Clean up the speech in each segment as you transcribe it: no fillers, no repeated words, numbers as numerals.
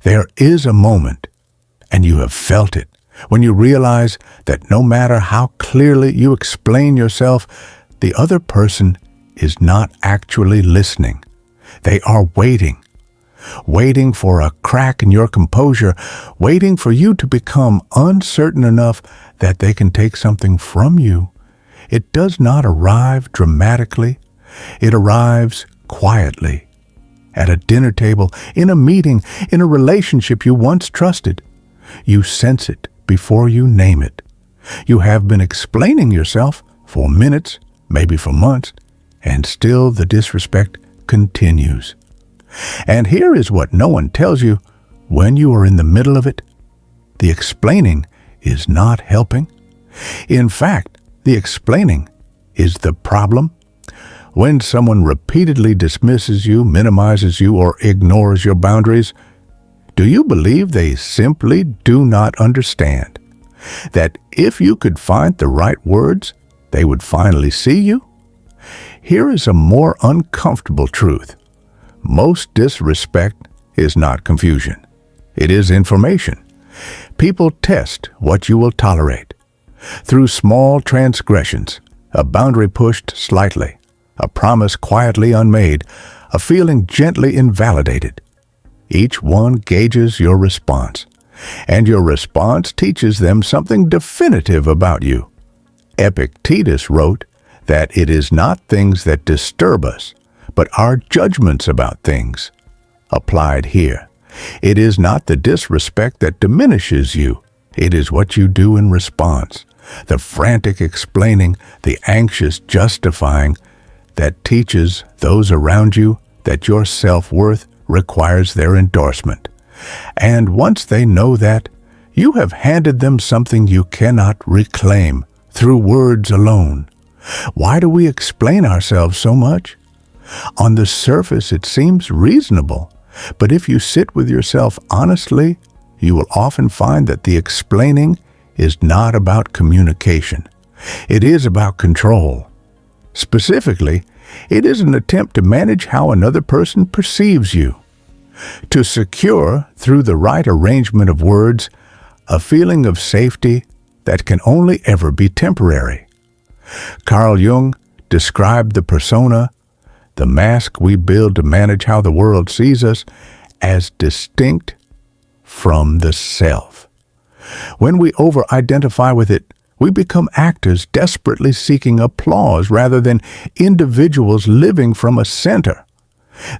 There is a moment, and you have felt it, when you realize that no matter how clearly you explain yourself, the other person is not actually listening. They are waiting for a crack in your composure, waiting for you to become uncertain enough that they can take something from you. It does not arrive dramatically. It arrives quietly. At a dinner table, in a meeting, in a relationship you once trusted. You sense it before you name it. You have been explaining yourself for minutes, maybe for months, and still the disrespect continues. And here is what no one tells you when you are in the middle of it. The explaining is not helping. In fact, the explaining is the problem. When someone repeatedly dismisses you, minimizes you, or ignores your boundaries, do you believe they simply do not understand? That if you could find the right words, they would finally see you? Here is a more uncomfortable truth. Most disrespect is not confusion. It is information. People test what you will tolerate. Through small transgressions, a boundary pushed slightly, a promise quietly unmade, a feeling gently invalidated. Each one gauges your response, and your response teaches them something definitive about you. Epictetus wrote that it is not things that disturb us, but our judgments about things. Applied here, it is not the disrespect that diminishes you. It is what you do in response, the frantic explaining, the anxious justifying, that teaches those around you that your self-worth requires their endorsement. And once they know that, you have handed them something you cannot reclaim through words alone. Why do we explain ourselves so much? On the surface, it seems reasonable, but if you sit with yourself honestly, you will often find that the explaining is not about communication. It is about control. Specifically, it is an attempt to manage how another person perceives you. To secure, through the right arrangement of words, a feeling of safety that can only ever be temporary. Carl Jung described the persona, the mask we build to manage how the world sees us, as distinct from the self. When we over-identify with it, we become actors desperately seeking applause rather than individuals living from a center.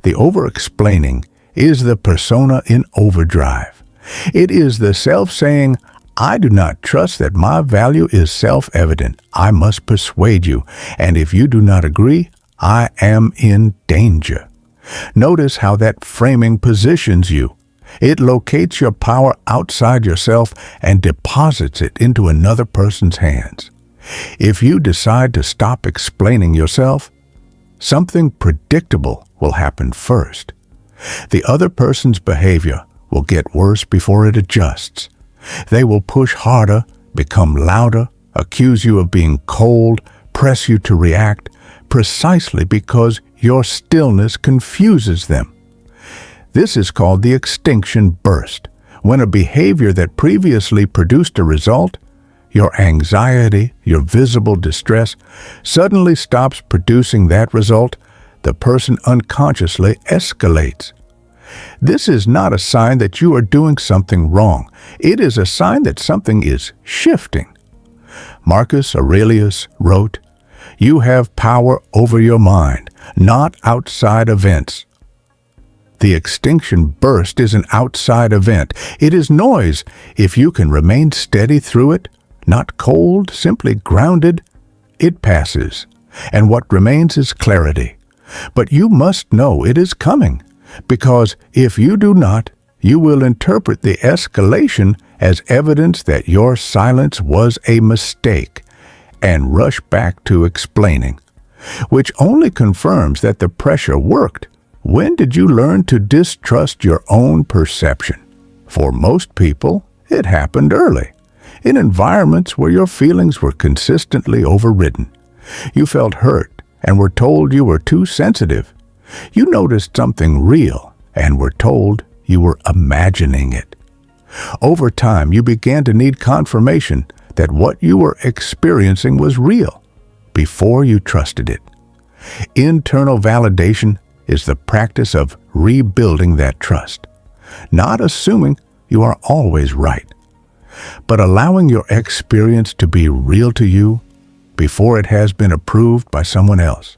The over-explaining is the persona in overdrive. It is the self saying, I do not trust that my value is self-evident. I must persuade you, and if you do not agree, I am in danger. Notice how that framing positions you. It locates your power outside yourself and deposits it into another person's hands. If you decide to stop explaining yourself, something predictable will happen first. The other person's behavior will get worse before it adjusts. They will push harder, become louder, accuse you of being cold, press you to react, precisely because your stillness confuses them. This is called the extinction burst, when a behavior that previously produced a result, your anxiety, your visible distress, suddenly stops producing that result. The person unconsciously escalates. This is not a sign that you are doing something wrong. It is a sign that something is shifting. Marcus Aurelius wrote, "You have power over your mind, not outside events." The extinction burst is an outside event. It is noise. If you can remain steady through it, not cold, simply grounded, it passes, and what remains is clarity. But you must know it is coming, because if you do not, you will interpret the escalation as evidence that your silence was a mistake and rush back to explaining, which only confirms that the pressure worked. When did you learn to distrust your own perception? For most people, it happened early, in environments where your feelings were consistently overridden. You felt hurt and were told you were too sensitive. You noticed something real and were told you were imagining it. Over time, you began to need confirmation that what you were experiencing was real before you trusted it. Internal validation is the practice of rebuilding that trust, not assuming you are always right, but allowing your experience to be real to you before it has been approved by someone else.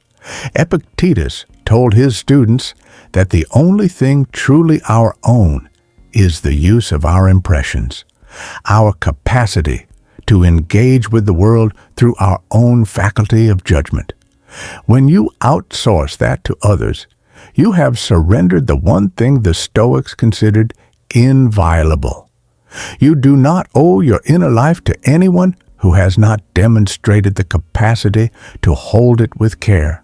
Epictetus told his students that the only thing truly our own is the use of our impressions, our capacity to engage with the world through our own faculty of judgment. When you outsource that to others, you have surrendered the one thing the Stoics considered inviolable. You do not owe your inner life to anyone who has not demonstrated the capacity to hold it with care.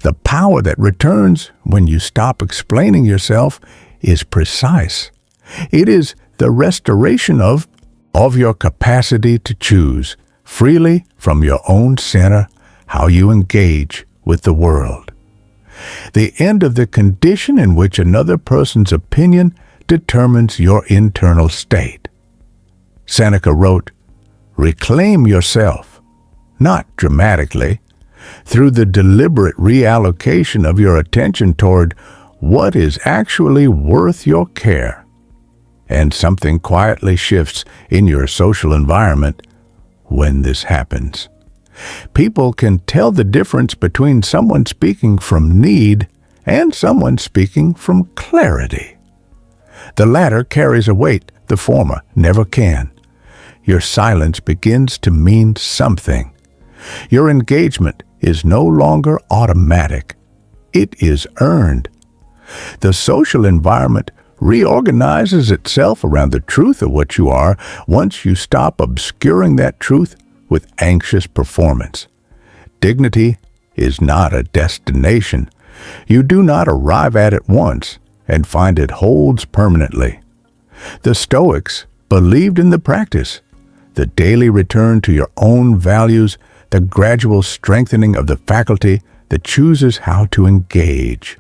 The power that returns when you stop explaining yourself is precise. It is the restoration of your capacity to choose freely from your own center how you engage with the world. The end of the condition in which another person's opinion determines your internal state. Seneca wrote, "Reclaim yourself, not dramatically, through the deliberate reallocation of your attention toward what is actually worth your care." And something quietly shifts in your social environment when this happens. People can tell the difference between someone speaking from need and someone speaking from clarity. The latter carries a weight the former never can. Your silence begins to mean something. Your engagement is no longer automatic. It is earned. The social environment reorganizes itself around the truth of what you are once you stop obscuring that truth with anxious performance. Dignity is not a destination. You do not arrive at it once and find it holds permanently. The Stoics believed in the practice, the daily return to your own values, the gradual strengthening of the faculty that chooses how to engage.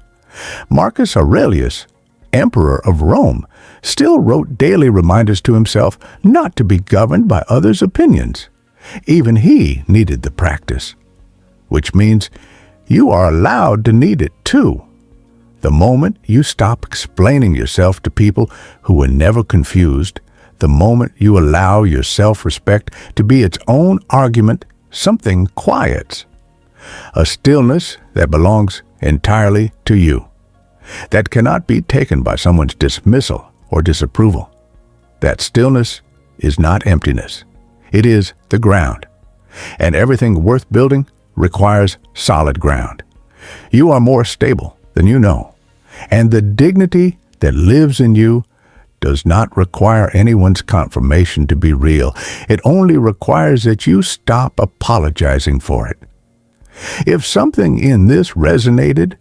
Marcus Aurelius, Emperor of Rome, still wrote daily reminders to himself not to be governed by others' opinions. Even he needed the practice, which means you are allowed to need it too. The moment you stop explaining yourself to people who were never confused, the moment you allow your self-respect to be its own argument, something quiets. A stillness that belongs entirely to you, that cannot be taken by someone's dismissal or disapproval. That stillness is not emptiness. It is the ground. And everything worth building requires solid ground. You are more stable than you know. And the dignity that lives in you does not require anyone's confirmation to be real. It only requires that you stop apologizing for it. If something in this resonated,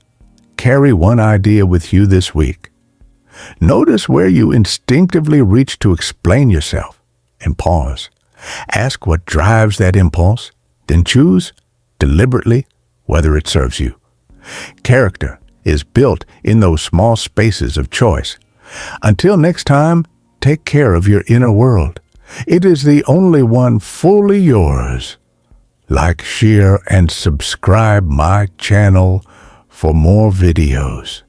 carry one idea with you this week. Notice where you instinctively reach to explain yourself and pause. Ask what drives that impulse, then choose deliberately whether it serves you. Character is built in those small spaces of choice. Until next time, take care of your inner world. It is the only one fully yours. Like, share, and subscribe my channel for more videos.